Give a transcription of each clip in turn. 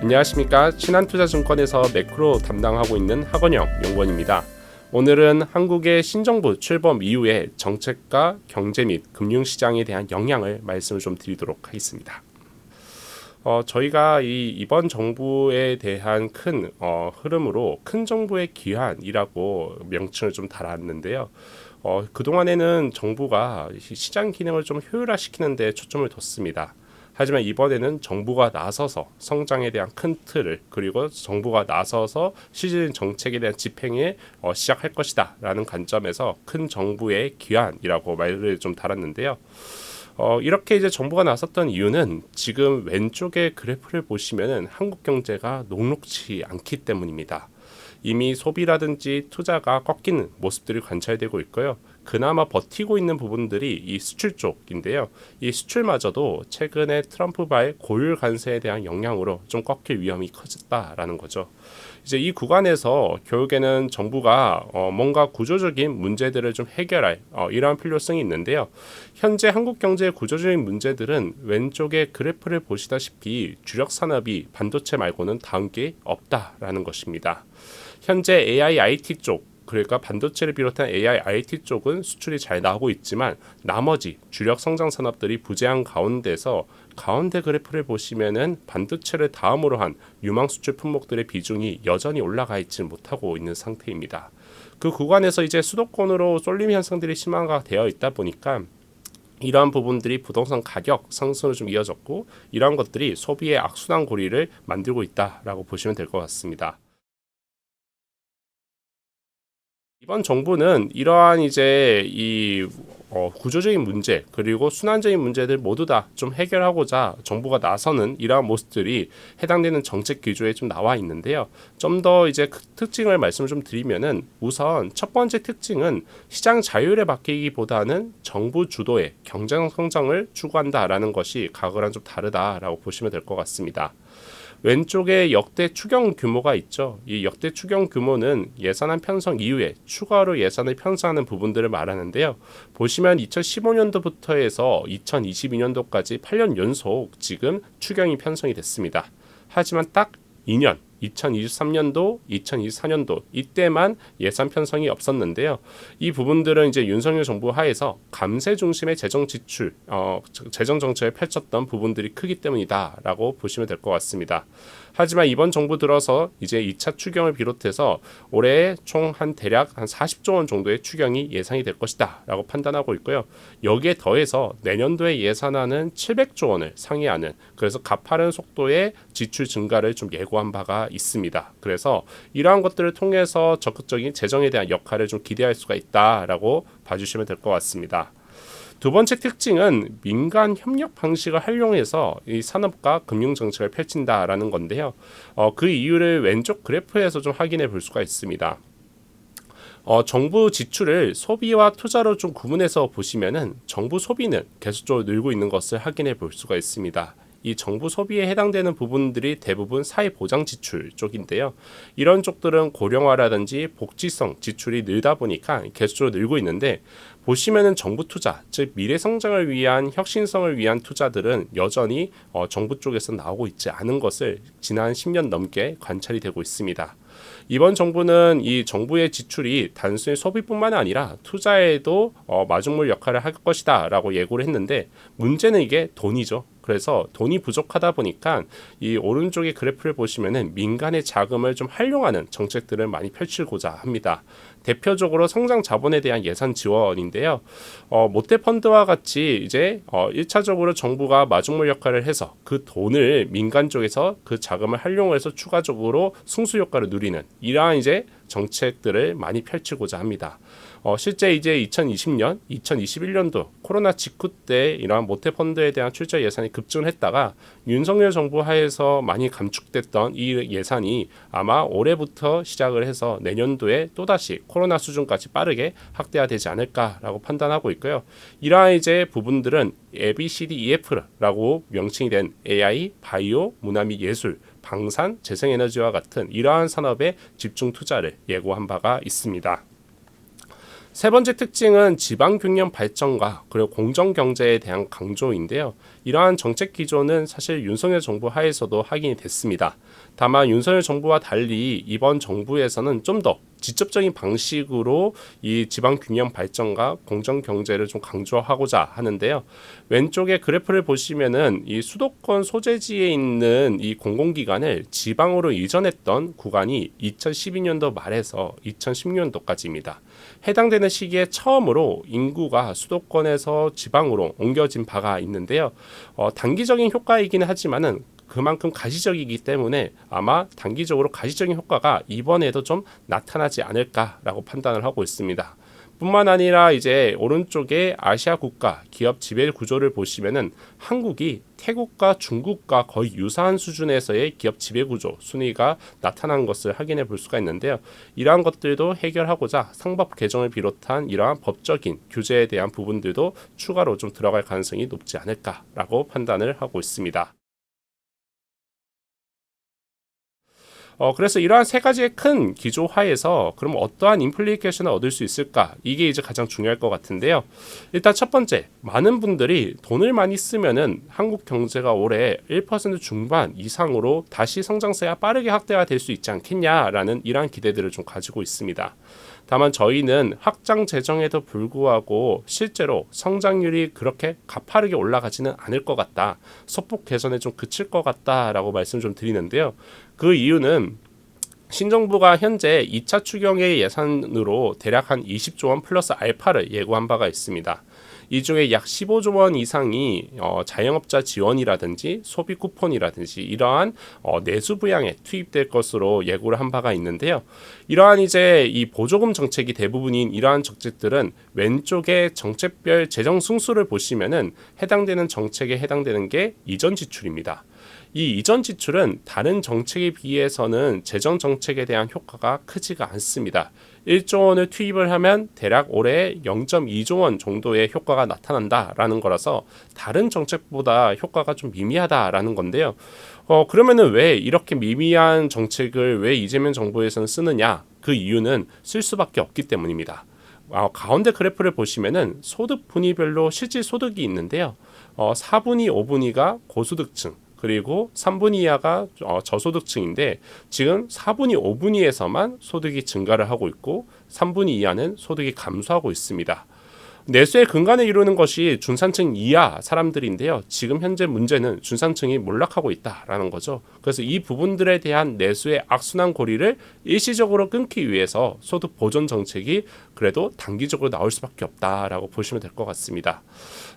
안녕하십니까. 신한투자증권에서 매크로 담당하고 있는 하건영 연구원입니다. 오늘은 한국의 신정부 출범 이후에 정책과 경제 및 금융시장에 대한 영향을 말씀을 좀 드리도록 하겠습니다. 저희가 이번 정부에 대한 큰 흐름으로 큰 정부의 귀환이라고 명칭을 좀 달았는데요. 그동안에는 정부가 시장 기능을 좀 효율화시키는 데 초점을 뒀습니다. 하지만 이번에는 정부가 나서서 성장에 대한 큰 틀을, 그리고 정부가 나서서 실질적인 정책에 대한 집행에 시작할 것이다 라는 관점에서 큰 정부의 귀환이라고 말을 좀 달았는데요. 이렇게 이제 정부가 나섰던 이유는 지금 왼쪽의 그래프를 보시면은 한국 경제가 녹록지 않기 때문입니다. 이미 소비라든지 투자가 꺾이는 모습들이 관찰되고 있고요. 그나마 버티고 있는 부분들이 이 수출 쪽인데요. 이 수출마저도 최근에 트럼프발 고율 관세에 대한 영향으로 좀 꺾일 위험이 커졌다라는 거죠. 이제 이 구간에서 결국에는 정부가 뭔가 구조적인 문제들을 좀 해결할 이러한 필요성이 있는데요. 현재 한국 경제의 구조적인 문제들은 왼쪽의 그래프를 보시다시피 주력 산업이 반도체 말고는 다음 게 없다라는 것입니다. 현재 AI, IT 쪽, 그러니까 반도체를 비롯한 AI, IT 쪽은 수출이 잘 나오고 있지만 나머지 주력 성장 산업들이 부재한 가운데서 가운데 그래프를 보시면은 반도체를 다음으로 한 유망 수출 품목들의 비중이 여전히 올라가 있지 못하고 있는 상태입니다. 그 구간에서 이제 수도권으로 쏠림 현상들이 심화가 되어 있다 보니까 이러한 부분들이 부동산 가격 상승으로 좀 이어졌고, 이러한 것들이 소비의 악순환 고리를 만들고 있다라고 보시면 될 것 같습니다. 이번 정부는 이러한 이제 구조적인 문제, 그리고 순환적인 문제들 모두 다 좀 해결하고자 정부가 나서는 이러한 모습들이 해당되는 정책 기조에 좀 나와 있는데요. 좀 더 이제 그 특징을 말씀을 좀 드리면은, 우선 첫 번째 특징은 시장 자율에 맡기기보다는 정부 주도의 경제 성장을 추구한다라는 것이 과거랑 좀 다르다라고 보시면 될 것 같습니다. 왼쪽에 역대 추경 규모가 있죠. 이 역대 추경 규모는 예산안 편성 이후에 추가로 예산을 편성하는 부분들을 말하는데요. 보시면 2015년도부터 해서 2022년도까지 8년 연속 지금 추경이 편성이 됐습니다. 하지만 딱 2년 2023년도, 2024년도 이때만 예산 편성이 없었는데요. 이 부분들은 이제 윤석열 정부 하에서 감세 중심의 재정 지출, 재정 정책을 펼쳤던 부분들이 크기 때문이다라고 보시면 될 것 같습니다. 하지만 이번 정부 들어서 이제 2차 추경을 비롯해서 올해 총 대략 한 40조 원 정도의 추경이 예상이 될 것이다라고 판단하고 있고요. 여기에 더해서 내년도의 예산안은 700조 원을 상회하는, 그래서 가파른 속도의 지출 증가를 좀 예고한 바가 있습니다. 그래서 이러한 것들을 통해서 적극적인 재정에 대한 역할을 좀 기대할 수가 있다라고 봐주시면 될 것 같습니다. 두 번째 특징은 민간 협력 방식을 활용해서 이 산업과 금융 정책을 펼친다라는 건데요. 그 이유를 왼쪽 그래프에서 좀 확인해 볼 수가 있습니다. 정부 지출을 소비와 투자로 좀 구분해서 보시면은 정부 소비는 계속적으로 늘고 있는 것을 확인해 볼 수가 있습니다. 이 정부 소비에 해당되는 부분들이 대부분 사회보장 지출 쪽인데요. 이런 쪽들은 고령화라든지 복지성 지출이 늘다 보니까 계속적으로 늘고 있는데, 보시면은 정부 투자, 즉 미래 성장을 위한 혁신성을 위한 투자들은 여전히 정부 쪽에서 나오고 있지 않은 것을 지난 10년 넘게 관찰이 되고 있습니다. 이번 정부는 이 정부의 지출이 단순히 소비뿐만 아니라 투자에도 마중물 역할을 할 것이다 라고 예고를 했는데, 문제는 이게 돈이죠. 그래서 돈이 부족하다 보니까 이 오른쪽의 그래프를 보시면은 민간의 자금을 좀 활용하는 정책들을 많이 펼치고자 합니다. 대표적으로 성장 자본에 대한 예산 지원인데요. 모태펀드와 같이 이제 1차적으로 정부가 마중물 역할을 해서 그 돈을 민간 쪽에서 그 자금을 활용해서 추가적으로 승수 효과를 누리는 이러한 이제 정책들을 많이 펼치고자 합니다. 실제 이제 2020년, 2021년도 코로나 직후 때 이러한 모태펀드에 대한 출자 예산이 급증을 했다가 윤석열 정부 하에서 많이 감축됐던 이 예산이 아마 올해부터 시작을 해서 내년도에 또다시 코로나 수준까지 빠르게 확대되지 않을까라고 판단하고 있고요. 이러한 이제 부분들은 ABCDEF라고 명칭이 된 AI, 바이오, 문화 및 예술, 방산, 재생에너지와 같은 이러한 산업에 집중 투자를 예고한 바가 있습니다. 세 번째 특징은 지방균형 발전과 그리고 공정경제에 대한 강조인데요. 이러한 정책 기조는 사실 윤석열 정부 하에서도 확인이 됐습니다. 다만 윤석열 정부와 달리 이번 정부에서는 좀 더 직접적인 방식으로 이 지방 균형 발전과 공정 경제를 좀 강조하고자 하는데요. 왼쪽에 그래프를 보시면은 이 수도권 소재지에 있는 이 공공기관을 지방으로 이전했던 구간이 2012년도 말에서 2016년도까지입니다. 해당되는 시기에 처음으로 인구가 수도권에서 지방으로 옮겨진 바가 있는데요. 단기적인 효과이긴 하지만은 그만큼 가시적이기 때문에 아마 단기적으로 가시적인 효과가 이번에도 좀 나타나지 않을까라고 판단을 하고 있습니다. 뿐만 아니라 이제 오른쪽에 아시아 국가 기업 지배 구조를 보시면은 한국이 태국과 중국과 거의 유사한 수준에서의 기업 지배 구조 순위가 나타난 것을 확인해 볼 수가 있는데요. 이러한 것들도 해결하고자 상법 개정을 비롯한 이러한 법적인 규제에 대한 부분들도 추가로 좀 들어갈 가능성이 높지 않을까라고 판단을 하고 있습니다. 그래서 이러한 세 가지의 큰 기조 하에서 그럼 어떠한 인플리케이션을 얻을 수 있을까? 이게 이제 가장 중요할 것 같은데요. 일단 첫 번째, 많은 분들이 돈을 많이 쓰면은 한국 경제가 올해 1% 중반 이상으로 다시 성장세가 빠르게 확대가 될 수 있지 않겠냐라는 이러한 기대들을 좀 가지고 있습니다. 다만 저희는 확장 재정에도 불구하고 실제로 성장률이 그렇게 가파르게 올라가지는 않을 것 같다. 소폭 개선에 좀 그칠 것 같다라고 말씀 좀 드리는데요. 그 이유는 신정부가 현재 2차 추경의 예산으로 대략 한 20조 원 플러스 알파를 예고한 바가 있습니다. 이 중에 약 15조 원 이상이 자영업자 지원이라든지 소비 쿠폰이라든지 이러한 내수 부양에 투입될 것으로 예고를 한 바가 있는데요. 이러한 이제 이 보조금 정책이 대부분인 이러한 정책들은 왼쪽에 정책별 재정 승수를 보시면은 해당되는 정책에 해당되는 게 이전 지출입니다. 이 이전 지출은 다른 정책에 비해서는 재정 정책에 대한 효과가 크지가 않습니다. 1조 원을 투입을 하면 대략 올해 0.2조 원 정도의 효과가 나타난다라는 거라서 다른 정책보다 효과가 좀 미미하다라는 건데요. 그러면은 왜 이렇게 미미한 정책을 왜 이재명 정부에서는 쓰느냐? 그 이유는 쓸 수밖에 없기 때문입니다. 가운데 그래프를 보시면은 소득 분위별로 실질 소득이 있는데요. 4분위, 5분위가 고소득층, 그리고 3분위 이하가 저소득층인데 지금 4분위, 5분위에서만 소득이 증가를 하고 있고 3분위 이하는 소득이 감소하고 있습니다. 내수의 근간을 이루는 것이 중산층 이하 사람들인데요. 지금 현재 문제는 중산층이 몰락하고 있다라는 거죠. 그래서 이 부분들에 대한 내수의 악순환 고리를 일시적으로 끊기 위해서 소득 보존 정책이 그래도 단기적으로 나올 수밖에 없다라고 보시면 될 것 같습니다.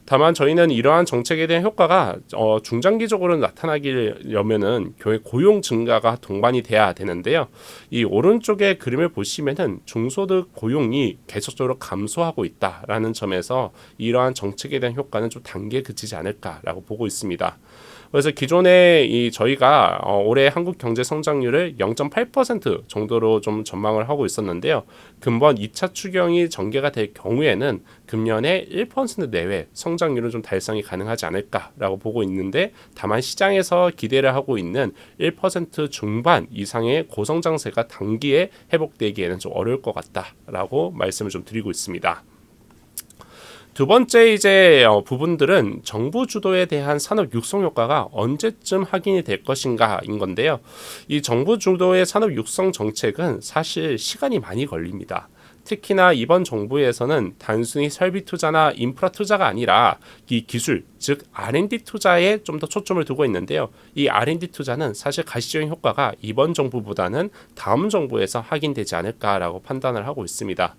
다만 저희는 이러한 정책에 대한 효과가 중장기적으로 나타나려면은 고용 증가가 동반이 돼야 되는데요. 이 오른쪽의 그림을 보시면은 중소득 고용이 계속적으로 감소하고 있다라는 점에서 이러한 정책에 대한 효과는 좀 단기에 그치지 않을까라고 보고 있습니다. 그래서 기존에 저희가 올해 한국 경제 성장률을 0.8% 정도로 좀 전망을 하고 있었는데요. 금번 2차 추경이 전개가 될 경우에는 금년에 1% 내외 성장률은 좀 달성이 가능하지 않을까라고 보고 있는데 다만 시장에서 기대를 하고 있는 1% 중반 이상의 고성장세가 단기에 회복되기에는 좀 어려울 것 같다라고 말씀을 좀 드리고 있습니다. 두 번째 이제 부분들은 정부 주도에 대한 산업 육성 효과가 언제쯤 확인이 될 것인가인 건데요. 이 정부 주도의 산업 육성 정책은 사실 시간이 많이 걸립니다. 특히나 이번 정부에서는 단순히 설비 투자나 인프라 투자가 아니라 이 기술, 즉 R&D 투자에 좀 더 초점을 두고 있는데요. 이 R&D 투자는 사실 가시적인 효과가 이번 정부보다는 다음 정부에서 확인되지 않을까라고 판단을 하고 있습니다.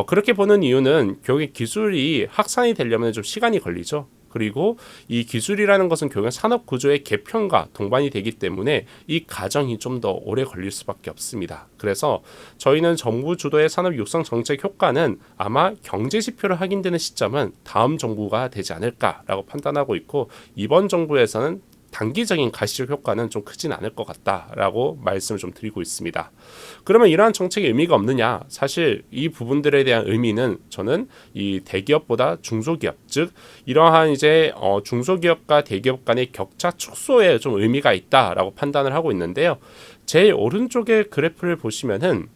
그렇게 보는 이유는 결국 기술이 확산이 되려면 좀 시간이 걸리죠. 그리고 이 기술이라는 것은 결국 산업 구조의 개편과 동반이 되기 때문에 이 과정이 좀 더 오래 걸릴 수밖에 없습니다. 그래서 저희는 정부 주도의 산업 육성 정책 효과는 아마 경제 지표로 확인되는 시점은 다음 정부가 되지 않을까라고 판단하고 있고 이번 정부에서는 단기적인 가시적 효과는 좀 크진 않을 것 같다라고 말씀을 좀 드리고 있습니다. 그러면 이러한 정책의 의미가 없느냐? 사실 이 부분들에 대한 의미는 저는 이 대기업보다 중소기업, 즉 이러한 이제 중소기업과 대기업 간의 격차 축소에 좀 의미가 있다라고 판단을 하고 있는데요. 제일 오른쪽의 그래프를 보시면은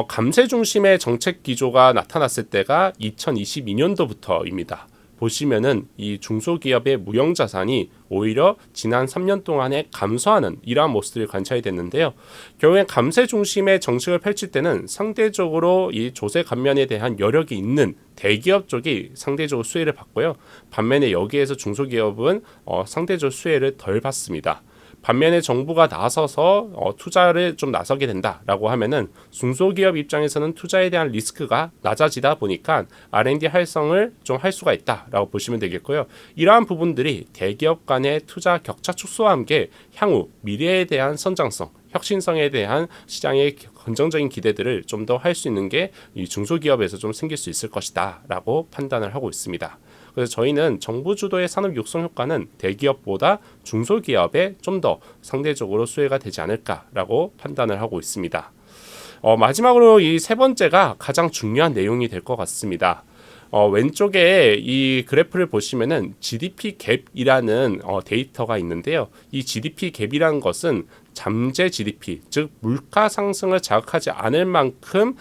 감세 중심의 정책 기조가 나타났을 때가 2022년도부터입니다. 보시면은 이 중소기업의 무형자산이 오히려 지난 3년 동안에 감소하는 이러한 모습들이 관찰이 됐는데요. 결국엔 감세 중심의 정책을 펼칠 때는 상대적으로 이 조세 감면에 대한 여력이 있는 대기업 쪽이 상대적으로 수혜를 받고요. 반면에 여기에서 중소기업은 상대적으로 수혜를 덜 받습니다. 반면에 정부가 나서서 투자를 좀 나서게 된다라고 하면은 중소기업 입장에서는 투자에 대한 리스크가 낮아지다 보니까 R&D 활성을 좀 할 수가 있다라고 보시면 되겠고요. 이러한 부분들이 대기업 간의 투자 격차 축소와 함께 향후 미래에 대한 선장성, 혁신성에 대한 시장의 긍정적인 기대들을 좀 더 할 수 있는 게 이 중소기업에서 좀 생길 수 있을 것이다라고 판단을 하고 있습니다. 그래서 저희는 정부 주도의 산업 육성 효과는 대기업보다 중소기업에 좀 더 상대적으로 수혜가 되지 않을까라고 판단을 하고 있습니다. 마지막으로 이 세 번째가 가장 중요한 내용이 될 것 같습니다. 왼쪽에 이 그래프를 보시면은 GDP 갭이라는 데이터가 있는데요. 이 GDP 갭이라는 것은 잠재 GDP, 즉 물가 상승을 자극하지 않을 만큼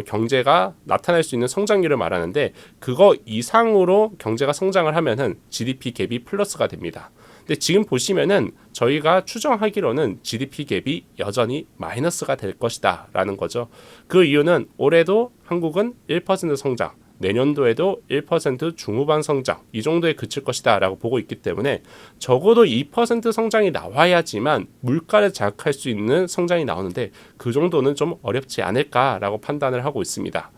경제가 나타낼 수 있는 성장률을 말하는데 그거 이상으로 경제가 성장을 하면은 GDP 갭이 플러스가 됩니다. 근데 지금 보시면은 저희가 추정하기로는 GDP 갭이 여전히 마이너스가 될 것이다 라는 거죠. 그 이유는 올해도 한국은 1% 성장, 내년도에도 1% 중후반 성장 이 정도에 그칠 것이다 라고 보고 있기 때문에 적어도 2% 성장이 나와야지만 물가를 자극할 수 있는 성장이 나오는데 그 정도는 좀 어렵지 않을까라고 판단을 하고 있습니다.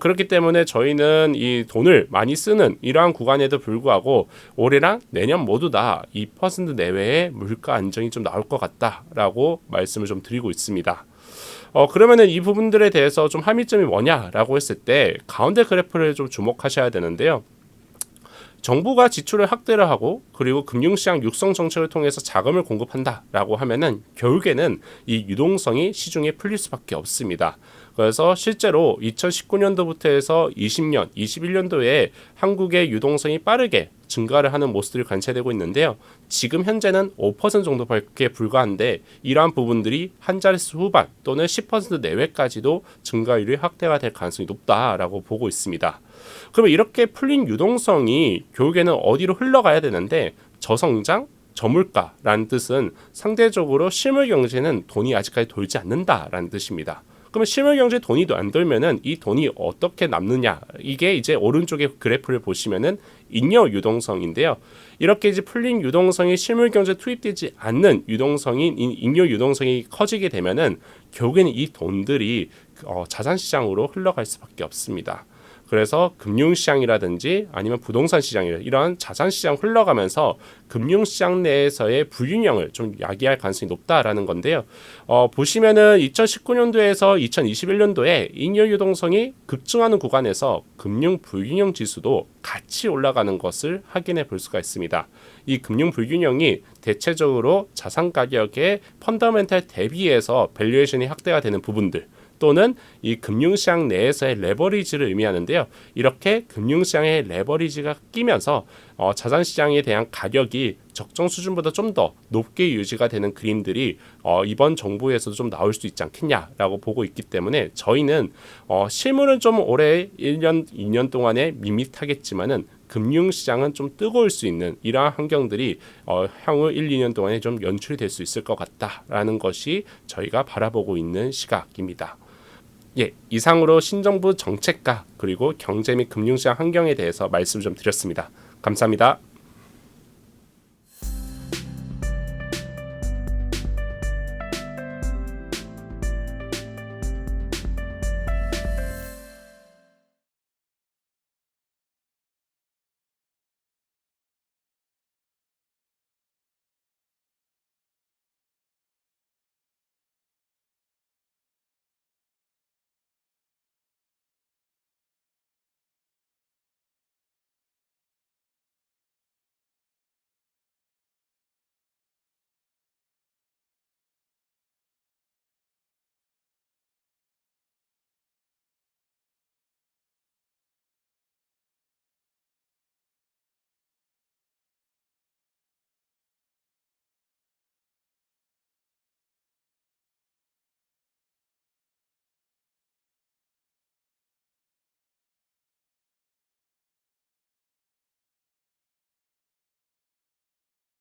그렇기 때문에 저희는 이 돈을 많이 쓰는 이러한 구간에도 불구하고 올해랑 내년 모두 다 2% 내외의 물가 안정이 좀 나올 것 같다라고 말씀을 좀 드리고 있습니다. 그러면은 이 부분들에 대해서 좀 함의점이 뭐냐라고 했을 때 가운데 그래프를 좀 주목하셔야 되는데요. 정부가 지출을 확대를 하고 그리고 금융시장 육성 정책을 통해서 자금을 공급한다라고 하면은 결국에는 이 유동성이 시중에 풀릴 수밖에 없습니다. 그래서 실제로 2019년도부터 해서 20년, 21년도에 한국의 유동성이 빠르게 증가를 하는 모습들이 관찰되고 있는데요. 지금 현재는 5% 정도밖에 불과한데 이러한 부분들이 한 자릿수 후반 또는 10% 내외까지도 증가율이 확대가 될 가능성이 높다라고 보고 있습니다. 그러면 이렇게 풀린 유동성이 결국에는 어디로 흘러가야 되는데 저성장, 저물가라는 뜻은 상대적으로 실물 경제는 돈이 아직까지 돌지 않는다라는 뜻입니다. 그러면 실물 경제 돈이 안 돌면은 이 돈이 어떻게 남느냐? 이게 이제 오른쪽에 그래프를 보시면은 잉여 유동성인데요. 이렇게 이제 풀린 유동성이 실물 경제 투입되지 않는 유동성인 잉여 유동성이 커지게 되면은 결국에는 이 돈들이 자산 시장으로 흘러갈 수밖에 없습니다. 그래서 금융시장이라든지 아니면 부동산 시장이라 이런 자산시장 흘러가면서 금융시장 내에서의 불균형을 좀 야기할 가능성이 높다라는 건데요. 보시면은 2019년도에서 2021년도에 잉여 유동성이 급증하는 구간에서 금융 불균형 지수도 같이 올라가는 것을 확인해 볼 수가 있습니다. 이 금융 불균형이 대체적으로 자산 가격의 펀더멘탈 대비해서 밸류에이션이 확대가 되는 부분들 또는 이 금융시장 내에서의 레버리지를 의미하는데요. 이렇게 금융시장의 레버리지가 끼면서 자산시장에 대한 가격이 적정 수준보다 좀 더 높게 유지가 되는 그림들이 이번 정부에서도 좀 나올 수 있지 않겠냐라고 보고 있기 때문에 저희는 실물은 좀 올해 1년, 2년 동안에 밋밋하겠지만은 금융시장은 좀 뜨거울 수 있는 이러한 환경들이 향후 1, 2년 동안에 좀 연출이 될 수 있을 것 같다라는 것이 저희가 바라보고 있는 시각입니다. 예, 이상으로 신정부 정책과 그리고 경제 및 금융시장 환경에 대해서 말씀을 좀 드렸습니다. 감사합니다.